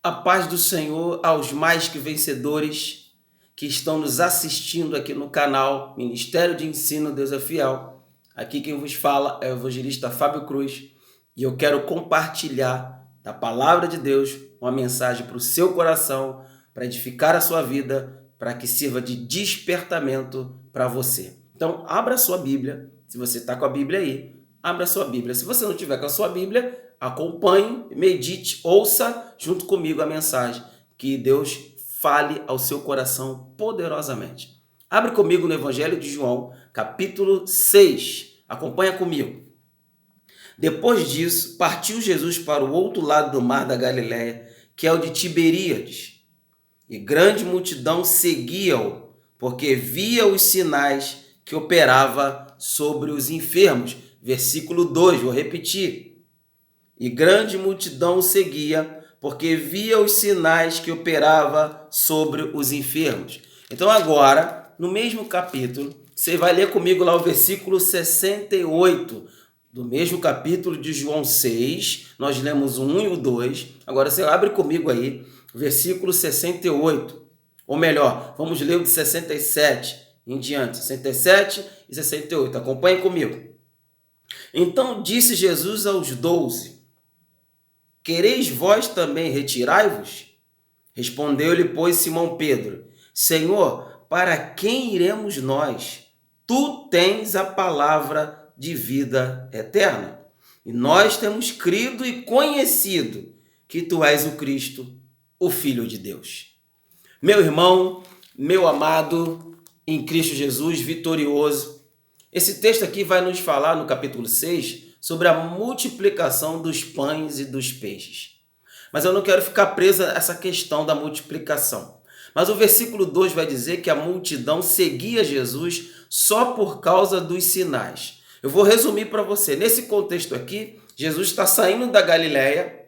A paz do Senhor aos mais que vencedores que estão nos assistindo aqui no canal Ministério de Ensino Deus é Fiel. Aqui quem vos fala é o evangelista Fábio Cruz e eu quero compartilhar da palavra de Deus uma mensagem para o seu coração, para edificar a sua vida, para que sirva de despertamento para você. Então, abra a sua Bíblia. Se você está com a Bíblia aí, abra a sua Bíblia. Se você não tiver com a sua Bíblia, acompanhe, medite, ouça junto comigo a mensagem. Que Deus fale ao seu coração poderosamente. Abre comigo no Evangelho de João, capítulo 6. Acompanha comigo. Depois disso, partiu Jesus para o outro lado do mar da Galileia, que é o de Tiberíades. E grande multidão seguia-o, porque via os sinais que operava sobre os enfermos. Versículo 2, vou repetir. E grande multidão o seguia, porque via os sinais que operava sobre os enfermos. Então agora, no mesmo capítulo, você vai ler comigo lá o versículo 68, do mesmo capítulo de João 6, nós lemos o 1 e o 2. Agora você abre comigo aí, versículo 68. Ou melhor, vamos ler o de 67 em diante, 67 e 68. Acompanhe comigo. Então disse Jesus aos 12: Quereis vós também retirai-vos? Respondeu-lhe, pois, Simão Pedro: Senhor, para quem iremos nós? Tu tens a palavra de vida eterna. E nós temos crido e conhecido que tu és o Cristo, o Filho de Deus. Meu irmão, meu amado, em Cristo Jesus, vitorioso, esse texto aqui vai nos falar no capítulo 6 sobre a multiplicação dos pães e dos peixes. Mas eu não quero ficar preso a essa questão da multiplicação. Mas o versículo 2 vai dizer que a multidão seguia Jesus só por causa dos sinais. Eu vou resumir para você. Nesse contexto aqui, Jesus está saindo da Galileia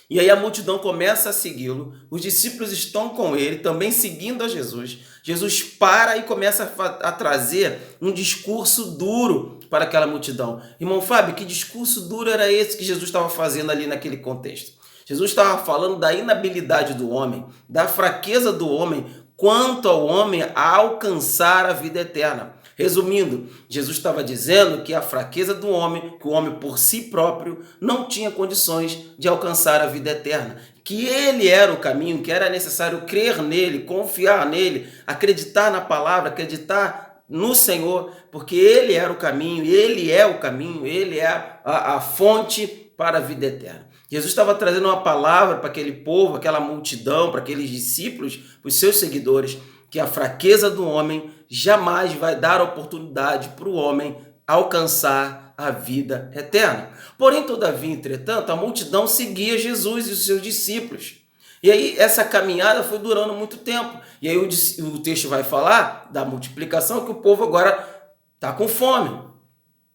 e aí a multidão começa a segui-lo. Os discípulos estão com ele, também seguindo a Jesus. Jesus para e começa a trazer um discurso duro para aquela multidão. Irmão Fábio, que discurso duro era esse que Jesus estava fazendo ali naquele contexto? Jesus estava falando da inabilidade do homem, da fraqueza do homem, quanto ao homem a alcançar a vida eterna. Resumindo, Jesus estava dizendo que a fraqueza do homem, que o homem por si próprio não tinha condições de alcançar a vida eterna. Que ele era o caminho, que era necessário crer nele, confiar nele, acreditar na palavra, acreditar no Senhor, porque ele era o caminho, ele é o caminho, ele é a fonte para a vida eterna. Jesus estava trazendo uma palavra para aquele povo, aquela multidão, para aqueles discípulos, para os seus seguidores, que a fraqueza do homem jamais vai dar oportunidade para o homem alcançar a vida eterna. Porém, todavia, entretanto, a multidão seguia Jesus e os seus discípulos. E aí essa caminhada foi durando muito tempo. E aí o texto vai falar da multiplicação, que o povo agora está com fome.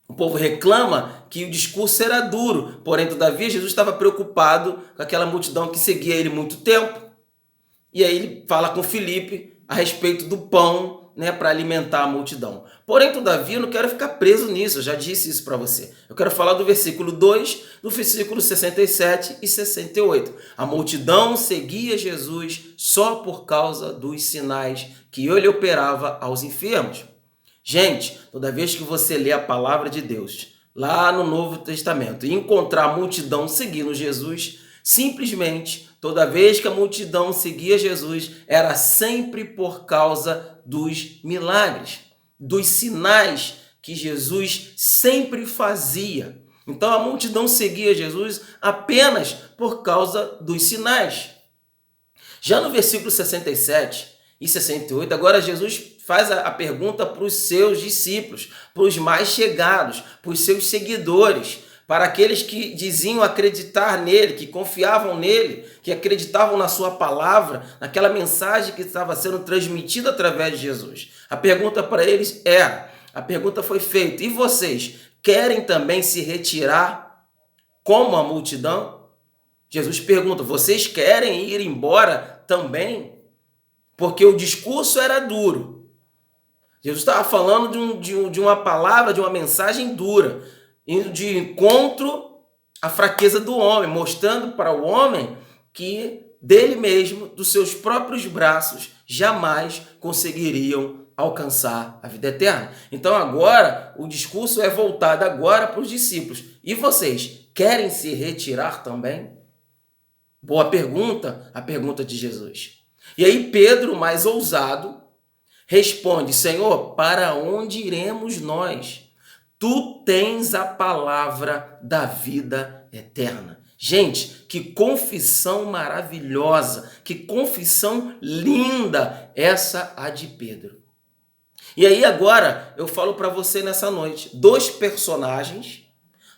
O povo reclama que o discurso era duro. Porém, todavia, Jesus estava preocupado com aquela multidão que seguia ele muito tempo. E aí ele fala com Filipe a respeito do pão, para alimentar a multidão. Porém, todavia, eu não quero ficar preso nisso, eu já disse isso para você. Eu quero falar do versículo 2, do versículo 67 e 68. A multidão seguia Jesus só por causa dos sinais que ele operava aos enfermos. Gente, toda vez que você lê a palavra de Deus, lá no Novo Testamento, e encontrar a multidão seguindo Jesus, simplesmente, toda vez que a multidão seguia Jesus, era sempre por causa dos milagres, dos sinais que Jesus sempre fazia. Então a multidão seguia Jesus apenas por causa dos sinais. Já no versículo 67 e 68, agora Jesus faz a pergunta para os seus discípulos, para os mais chegados, para os seus seguidores, para aqueles que diziam acreditar nele, que confiavam nele, que acreditavam na sua palavra, naquela mensagem que estava sendo transmitida através de Jesus. A pergunta para eles a pergunta foi feita: e vocês querem também se retirar como a multidão? Jesus pergunta: vocês querem ir embora também? Porque o discurso era duro. Jesus estava falando de uma palavra, de uma mensagem dura, indo de encontro à fraqueza do homem, mostrando para o homem que dele mesmo, dos seus próprios braços, jamais conseguiriam alcançar a vida eterna. Então agora o discurso é voltado agora para os discípulos. E vocês querem se retirar também? Boa pergunta, a pergunta de Jesus. E aí Pedro, mais ousado, responde: Senhor, para onde iremos nós? Tu tens a palavra da vida eterna. Gente, que confissão maravilhosa, que confissão linda essa a de Pedro. E aí agora eu falo para você nessa noite, dois personagens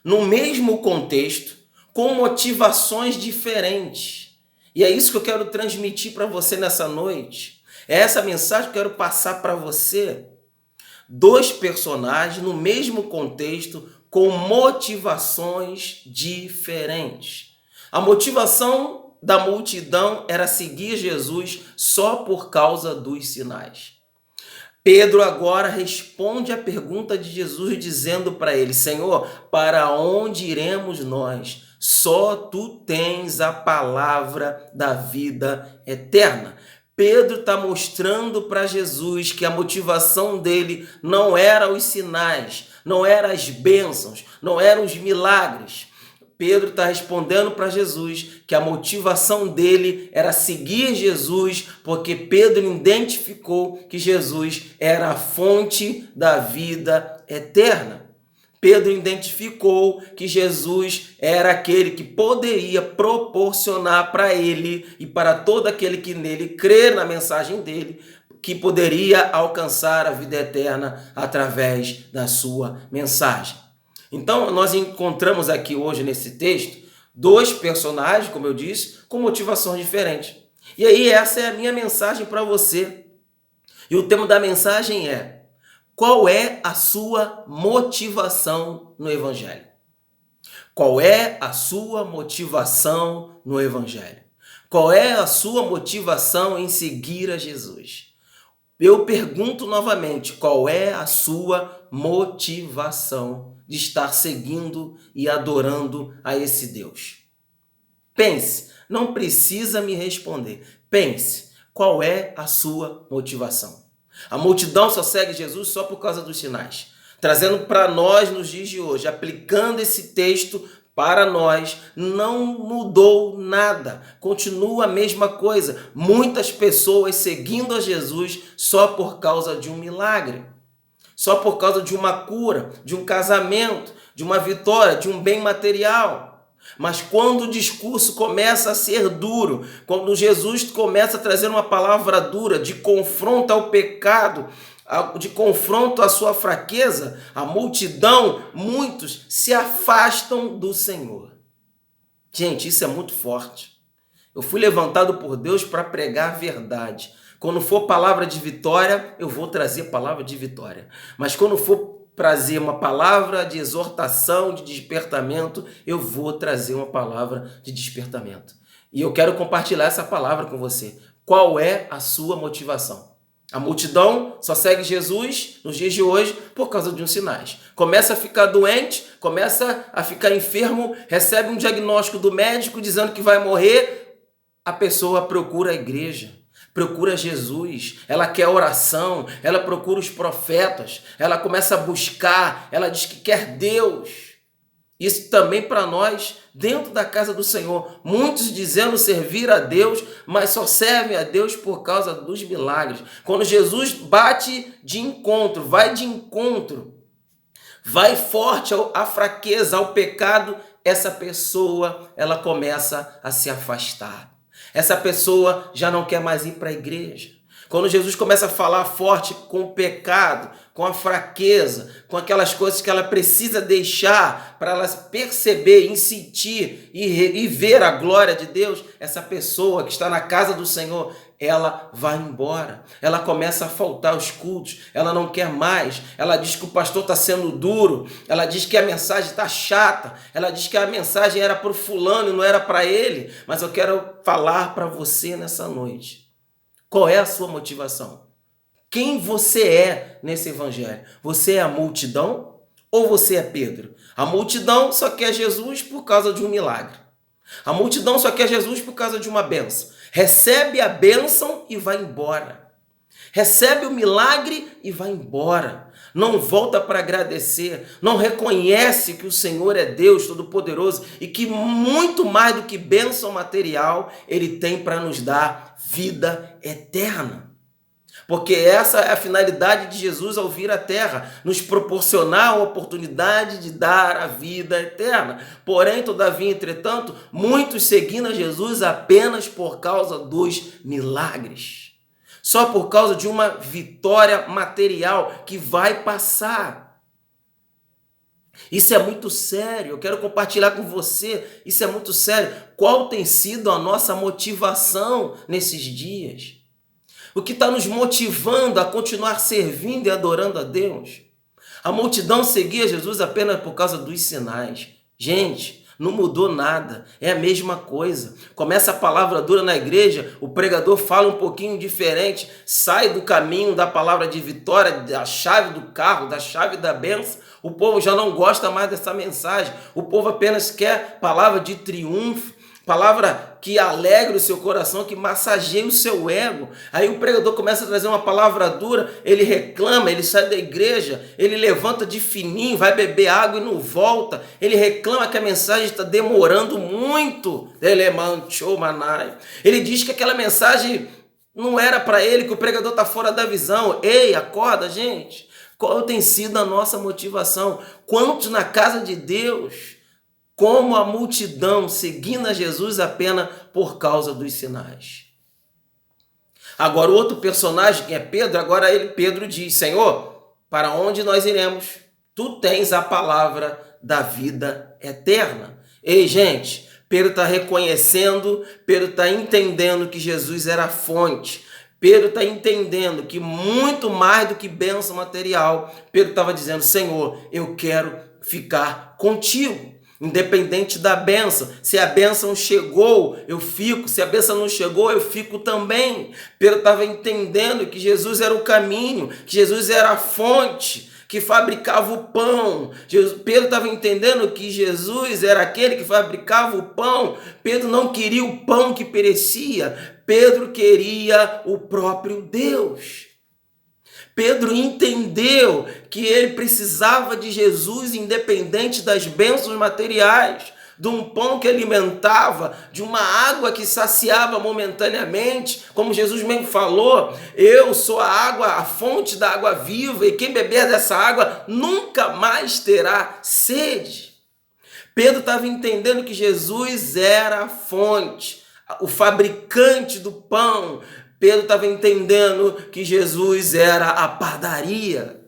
no mesmo contexto, com motivações diferentes. E é isso que eu quero transmitir para você nessa noite. É essa mensagem que eu quero passar para você. Dois personagens no mesmo contexto, com motivações diferentes. A motivação da multidão era seguir Jesus só por causa dos sinais. Pedro agora responde a pergunta de Jesus dizendo para ele: Senhor, para onde iremos nós? Só tu tens a palavra da vida eterna. Pedro está mostrando para Jesus que a motivação dele não era os sinais, não eram as bênçãos, não eram os milagres. Pedro está respondendo para Jesus que a motivação dele era seguir Jesus, porque Pedro identificou que Jesus era a fonte da vida eterna. Pedro identificou que Jesus era aquele que poderia proporcionar para ele e para todo aquele que nele crê na mensagem dele, que poderia alcançar a vida eterna através da sua mensagem. Então, nós encontramos aqui hoje nesse texto dois personagens, como eu disse, com motivações diferentes. E aí essa é a minha mensagem para você. E o tema da mensagem é: qual é a sua motivação no Evangelho? Qual é a sua motivação no Evangelho? Qual é a sua motivação em seguir a Jesus? Eu pergunto novamente, qual é a sua motivação de estar seguindo e adorando a esse Deus? Pense, não precisa me responder. Pense, qual é a sua motivação? A multidão só segue Jesus só por causa dos sinais. Trazendo para nós nos dias de hoje, aplicando esse texto para nós, não mudou nada. Continua a mesma coisa. Muitas pessoas seguindo a Jesus só por causa de um milagre. Só por causa de uma cura, de um casamento, de uma vitória, de um bem material. Mas quando o discurso começa a ser duro, quando Jesus começa a trazer uma palavra dura de confronto ao pecado, de confronto à sua fraqueza, a multidão, muitos se afastam do Senhor. Gente, isso é muito forte. Eu fui levantado por Deus para pregar a verdade. Quando for palavra de vitória, eu vou trazer palavra de vitória. Mas quando for trazer uma palavra de exortação, de despertamento, eu vou trazer uma palavra de despertamento. E eu quero compartilhar essa palavra com você. Qual é a sua motivação? A multidão só segue Jesus nos dias de hoje por causa de uns sinais. Começa a ficar doente, começa a ficar enfermo, recebe um diagnóstico do médico dizendo que vai morrer, a pessoa procura a igreja. Procura Jesus, ela quer oração, ela procura os profetas, ela começa a buscar, ela diz que quer Deus. Isso também para nós, dentro da casa do Senhor. Muitos dizendo servir a Deus, mas só servem a Deus por causa dos milagres. Quando Jesus bate de encontro, vai forte à fraqueza, ao pecado, essa pessoa, ela começa a se afastar. Essa pessoa já não quer mais ir para a igreja. Quando Jesus começa a falar forte com o pecado, com a fraqueza, com aquelas coisas que ela precisa deixar para ela perceber, sentir e ver a glória de Deus, essa pessoa que está na casa do Senhor, ela vai embora. Ela começa a faltar aos cultos, ela não quer mais. Ela diz que o pastor está sendo duro, ela diz que a mensagem está chata, ela diz que a mensagem era para o fulano e não era para ele. Mas eu quero falar para você nessa noite. Qual é a sua motivação? Quem você é nesse evangelho? Você é a multidão ou você é Pedro? A multidão só quer Jesus por causa de um milagre. A multidão só quer Jesus por causa de uma bênção. Recebe a bênção e vai embora. Recebe o milagre e vai embora. Não volta para agradecer, não reconhece que o Senhor é Deus Todo-Poderoso e que muito mais do que bênção material, Ele tem para nos dar vida eterna. Porque essa é a finalidade de Jesus ao vir à terra, nos proporcionar a oportunidade de dar a vida eterna. Porém, todavia, entretanto, muitos seguindo a Jesus apenas por causa dos milagres. Só por causa de uma vitória material que vai passar. Isso é muito sério, eu quero compartilhar com você, isso é muito sério. Qual tem sido a nossa motivação nesses dias? O que está nos motivando a continuar servindo e adorando a Deus? A multidão seguia Jesus apenas por causa dos sinais. Gente, não mudou nada, é a mesma coisa. Começa a palavra dura na igreja, o pregador fala um pouquinho diferente, sai do caminho da palavra de vitória, da chave do carro, da chave da bênção. O povo já não gosta mais dessa mensagem. O povo apenas quer palavra de triunfo, palavra que alegra o seu coração, que massageia o seu ego. Aí o pregador começa a trazer uma palavra dura, ele reclama, ele sai da igreja, ele levanta de fininho, vai beber água e não volta. Ele reclama que a mensagem está demorando muito. Ele diz que aquela mensagem não era para ele, que o pregador está fora da visão. Ei, acorda, gente. Qual tem sido a nossa motivação? Quantos na casa de Deus, como a multidão, seguindo a Jesus apenas por causa dos sinais? Agora o outro personagem, que é Pedro, Pedro diz: Senhor, para onde nós iremos? Tu tens a palavra da vida eterna. Ei, gente, Pedro está reconhecendo, Pedro está entendendo que Jesus era a fonte. Pedro está entendendo que muito mais do que bênção material, Pedro estava dizendo: Senhor, eu quero ficar contigo. Independente da bênção, se a bênção chegou, eu fico, se a bênção não chegou, eu fico também. Pedro estava entendendo que Jesus era o caminho, que Jesus era a fonte, que fabricava o pão. Pedro estava entendendo que Jesus era aquele que fabricava o pão. Pedro não queria o pão que perecia, Pedro queria o próprio Deus. Pedro entendeu que ele precisava de Jesus independente das bênçãos materiais, de um pão que alimentava, de uma água que saciava momentaneamente, como Jesus mesmo falou: eu sou a água, a fonte da água viva, e quem beber dessa água nunca mais terá sede. Pedro estava entendendo que Jesus era a fonte, o fabricante do pão. Pedro estava entendendo que Jesus era a padaria.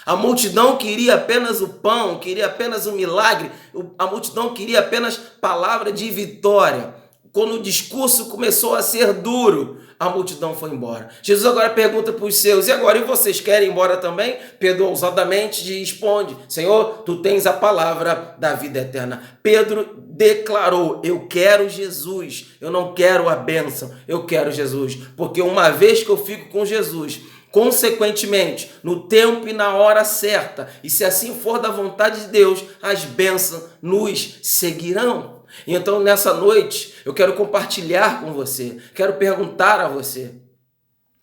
A multidão queria apenas o pão, queria apenas o milagre. A multidão queria apenas palavra de vitória. Quando o discurso começou a ser duro, a multidão foi embora. Jesus agora pergunta para os seus: e agora, e vocês querem ir embora também? Pedro ousadamente responde: Senhor, tu tens a palavra da vida eterna. Pedro declarou: eu quero Jesus, eu não quero a bênção, eu quero Jesus. Porque uma vez que eu fico com Jesus, consequentemente, no tempo e na hora certa, e se assim for da vontade de Deus, as bênçãos nos seguirão. Então, nessa noite, eu quero compartilhar com você, quero perguntar a você: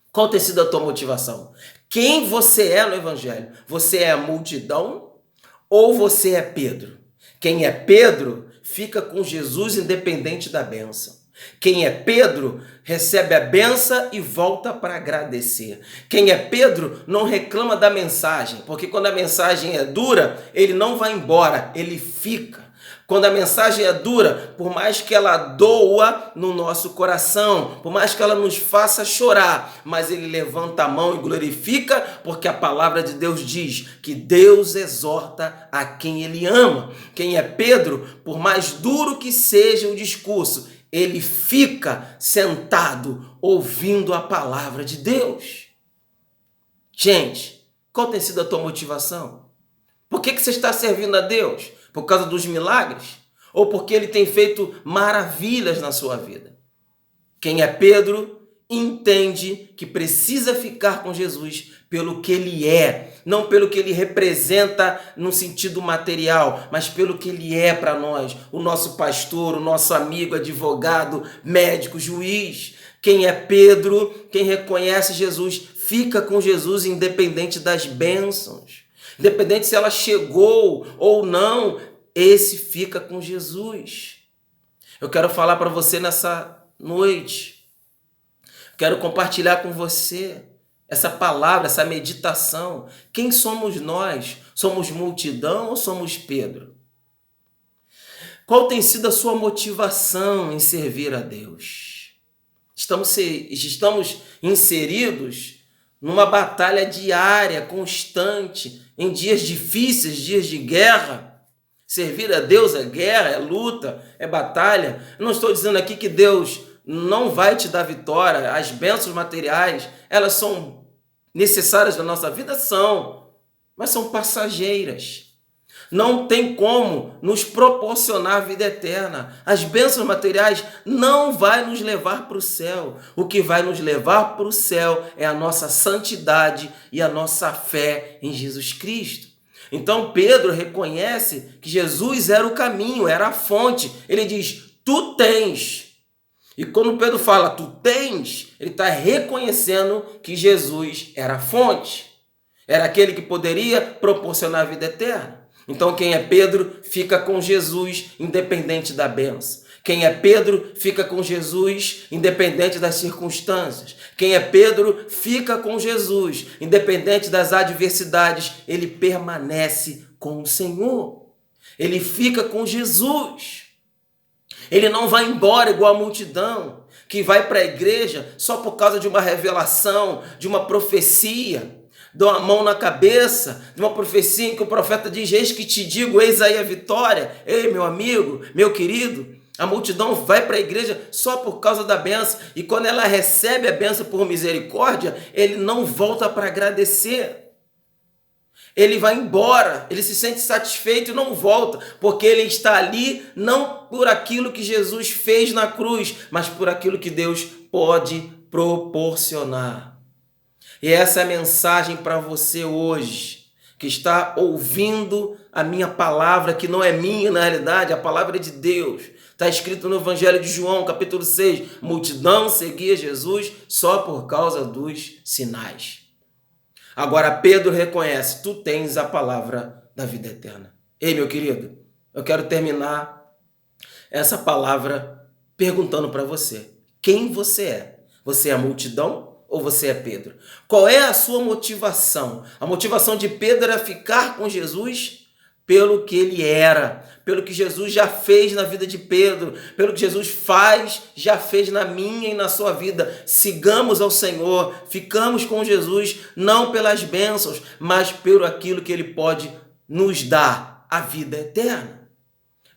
qual tem sido a tua motivação? Quem você é no Evangelho? Você é a multidão ou você é Pedro? Quem é Pedro fica com Jesus independente da bênção. Quem é Pedro recebe a bênção e volta para agradecer. Quem é Pedro não reclama da mensagem, porque quando a mensagem é dura, ele não vai embora, ele fica. Quando a mensagem é dura, por mais que ela doa no nosso coração, por mais que ela nos faça chorar, mas ele levanta a mão e glorifica, porque a palavra de Deus diz que Deus exorta a quem ele ama. Quem é Pedro, por mais duro que seja o discurso, ele fica sentado ouvindo a palavra de Deus. Gente, qual tem sido a tua motivação? Por que você está servindo a Deus? Por causa dos milagres? Ou porque ele tem feito maravilhas na sua vida? Quem é Pedro entende que precisa ficar com Jesus pelo que ele é, não pelo que ele representa no sentido material, mas pelo que ele é para nós, o nosso pastor, o nosso amigo, advogado, médico, juiz. Quem é Pedro, quem reconhece Jesus, fica com Jesus independente das bênçãos, independente se ela chegou ou não, esse fica com Jesus. Eu quero falar para você nessa noite, quero compartilhar com você essa palavra, essa meditação. Quem somos nós? Somos multidão ou somos Pedro? Qual tem sido a sua motivação em servir a Deus? Estamos inseridos numa batalha diária, constante, em dias difíceis, dias de guerra. Servir a Deus é guerra, é luta, é batalha. Eu não estou dizendo aqui que Deus não vai te dar vitória. As bênçãos materiais, elas são necessárias na nossa vida? São, mas são passageiras. Não tem como nos proporcionar a vida eterna. As bênçãos materiais não vai nos levar para o céu. O que vai nos levar para o céu é a nossa santidade e a nossa fé em Jesus Cristo. Então Pedro reconhece que Jesus era o caminho, era a fonte. Ele diz, tu tens. E quando Pedro fala, tu tens, ele está reconhecendo que Jesus era a fonte. Era aquele que poderia proporcionar a vida eterna. Então quem é Pedro fica com Jesus independente da bênção. Quem é Pedro fica com Jesus independente das circunstâncias. Quem é Pedro fica com Jesus independente das adversidades. Ele permanece com o Senhor. Ele fica com Jesus. Ele não vai embora igual a multidão que vai para a igreja só por causa de uma revelação, de uma profecia. Dá uma mão na cabeça, de uma profecia em que o profeta diz, eis que te digo, eis aí a vitória. Ei, meu amigo, meu querido, a multidão vai para a igreja só por causa da benção. E quando ela recebe a benção por misericórdia, ele não volta para agradecer. Ele vai embora, ele se sente satisfeito e não volta, porque ele está ali não por aquilo que Jesus fez na cruz, mas por aquilo que Deus pode proporcionar. E essa é a mensagem para você hoje, que está ouvindo a minha palavra, que não é minha na realidade, a palavra é de Deus. Está escrito no Evangelho de João, capítulo 6, multidão seguia Jesus só por causa dos sinais. Agora Pedro reconhece, tu tens a palavra da vida eterna. Ei, meu querido, eu quero terminar essa palavra perguntando para você, quem você é? Você é a multidão ou você é Pedro? Qual é a sua motivação? A motivação de Pedro era ficar com Jesus pelo que ele era, pelo que Jesus já fez na vida de Pedro, pelo que Jesus já fez na minha e na sua vida. Sigamos ao Senhor, ficamos com Jesus, não pelas bênçãos, mas pelo aquilo que Ele pode nos dar, a vida eterna.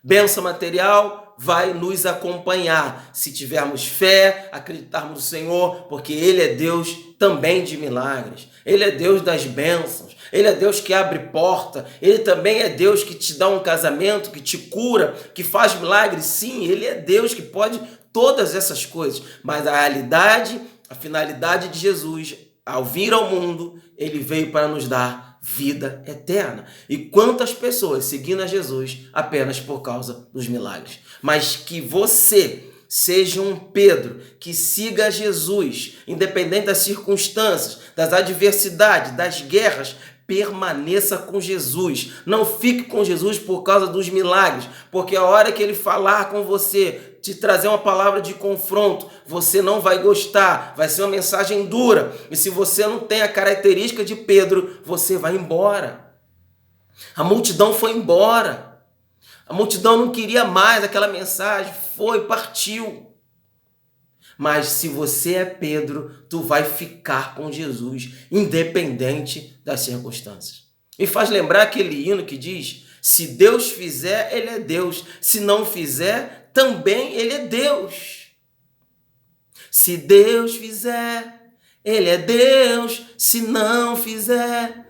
Bênção material vai nos acompanhar, se tivermos fé, acreditarmos no Senhor, porque Ele é Deus também de milagres, Ele é Deus das bênçãos, Ele é Deus que abre porta, Ele também é Deus que te dá um casamento, que te cura, que faz milagres. Sim, Ele é Deus que pode todas essas coisas, mas a realidade, a finalidade de Jesus, ao vir ao mundo, Ele veio para nos dar vida eterna. E quantas pessoas seguindo a Jesus apenas por causa dos milagres. Mas que você seja um Pedro que siga Jesus, independente das circunstâncias, das adversidades, das guerras, permaneça com Jesus. Não fique com Jesus por causa dos milagres, porque a hora que Ele falar com você, te trazer uma palavra de confronto, você não vai gostar, vai ser uma mensagem dura. E se você não tem a característica de Pedro, você vai embora. A multidão foi embora. A multidão não queria mais aquela mensagem, partiu. Mas se você é Pedro, tu vai ficar com Jesus, independente das circunstâncias. Me faz lembrar aquele hino que diz, se Deus fizer, Ele é Deus. Se não fizer, também Ele é Deus. Se Deus fizer, Ele é Deus. Se não fizer,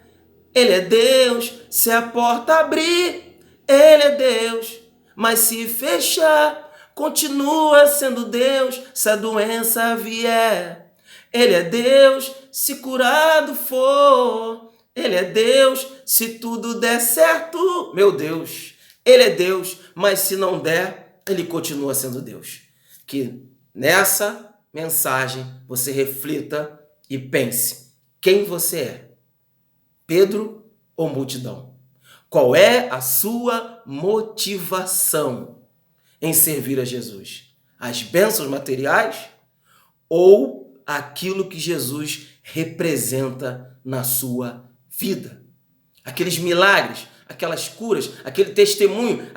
Ele é Deus. Se a porta abrir, Ele é Deus. Mas se fechar, continua sendo Deus. Se a doença vier, Ele é Deus se curado for. Ele é Deus se tudo der certo. Meu Deus, Ele é Deus, mas se não der, Ele continua sendo Deus. Que nessa mensagem você reflita e pense: quem você é? Pedro ou multidão? Qual é a sua motivação em servir a Jesus? As bênçãos materiais ou aquilo que Jesus representa na sua vida? Aqueles milagres, aquelas curas, aquele testemunho,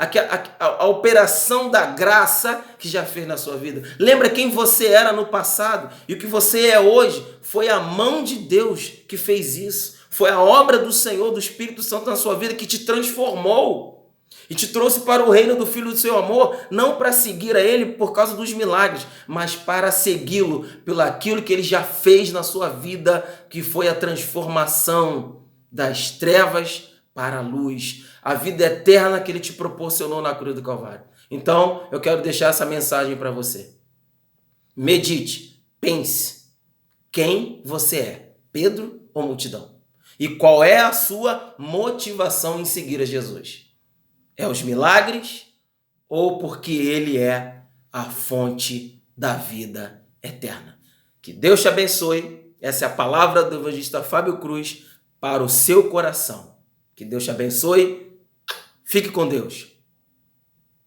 a operação da graça que já fez na sua vida. Lembra quem você era no passado e o que você é hoje? Foi a mão de Deus que fez isso. Foi a obra do Senhor, do Espírito Santo na sua vida que te transformou e te trouxe para o reino do Filho do seu amor, não para seguir a Ele por causa dos milagres, mas para segui-lo pelo aquilo que Ele já fez na sua vida, que foi a transformação das trevas para a luz, a vida eterna que Ele te proporcionou na cruz do Calvário. Então, eu quero deixar essa mensagem para você. Medite, pense, quem você é, Pedro ou multidão? E qual é a sua motivação em seguir a Jesus? É os milagres ou porque Ele é a fonte da vida eterna? Que Deus te abençoe. Essa é a palavra do evangelista Fábio Cruz para o seu coração. Que Deus te abençoe. Fique com Deus.